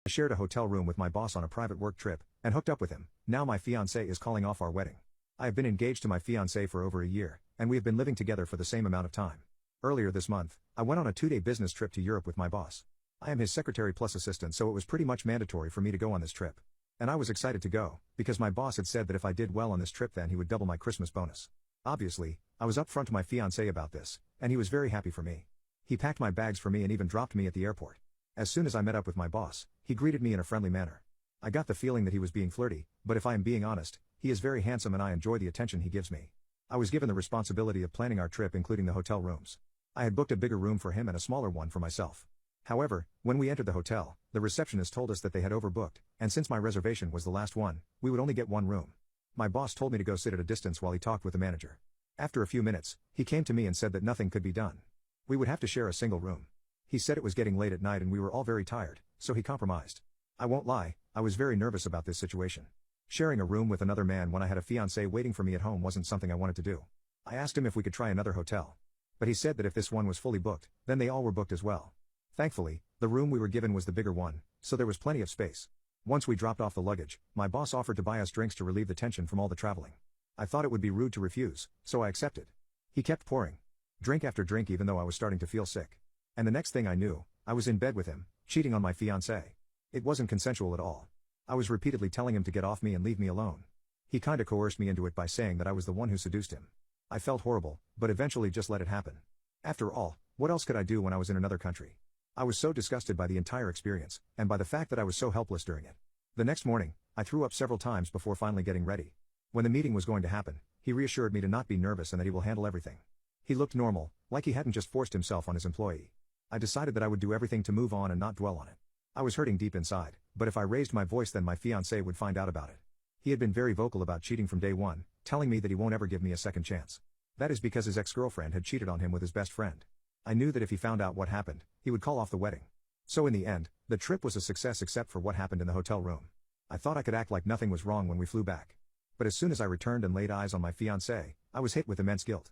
I shared a hotel room with my boss on a private work trip, and hooked up with him. Now my fiancé is calling off our wedding. I have been engaged to my fiancé for over a year, and we have been living together for the same amount of time. Earlier this month, I went on a 2-day business trip to Europe with my boss. I am his secretary plus assistant, so it was pretty much mandatory for me to go on this trip. And I was excited to go, because my boss had said that if I did well on this trip then he would double my Christmas bonus. Obviously, I was upfront to my fiancé about this, and he was very happy for me. He packed my bags for me and even dropped me at the airport. As soon as I met up with my boss, he greeted me in a friendly manner. I got the feeling that he was being flirty, but if I am being honest, he is very handsome and I enjoy the attention he gives me. I was given the responsibility of planning our trip, including the hotel rooms. I had booked a bigger room for him and a smaller one for myself. However, when we entered the hotel, the receptionist told us that they had overbooked, and since my reservation was the last one, we would only get one room. My boss told me to go sit at a distance while he talked with the manager. After a few minutes, he came to me and said that nothing could be done. We would have to share a single room. He said it was getting late at night and we were all very tired, so he compromised. I won't lie, I was very nervous about this situation. Sharing a room with another man when I had a fiancé waiting for me at home wasn't something I wanted to do. I asked him if we could try another hotel. But he said that if this one was fully booked, then they all were booked as well. Thankfully, the room we were given was the bigger one, so there was plenty of space. Once we dropped off the luggage, my boss offered to buy us drinks to relieve the tension from all the traveling. I thought it would be rude to refuse, so I accepted. He kept pouring drink after drink even though I was starting to feel sick. And the next thing I knew, I was in bed with him, cheating on my fiancé. It wasn't consensual at all. I was repeatedly telling him to get off me and leave me alone. He kinda coerced me into it by saying that I was the one who seduced him. I felt horrible, but eventually just let it happen. After all, what else could I do when I was in another country? I was so disgusted by the entire experience, and by the fact that I was so helpless during it. The next morning, I threw up several times before finally getting ready. When the meeting was going to happen, he reassured me to not be nervous and that he will handle everything. He looked normal, like he hadn't just forced himself on his employee. I decided that I would do everything to move on and not dwell on it. I was hurting deep inside, but if I raised my voice then my fiancé would find out about it. He had been very vocal about cheating from day one, telling me that he won't ever give me a second chance. That is because his ex-girlfriend had cheated on him with his best friend. I knew that if he found out what happened, he would call off the wedding. So in the end, the trip was a success except for what happened in the hotel room. I thought I could act like nothing was wrong when we flew back. But as soon as I returned and laid eyes on my fiancé, I was hit with immense guilt.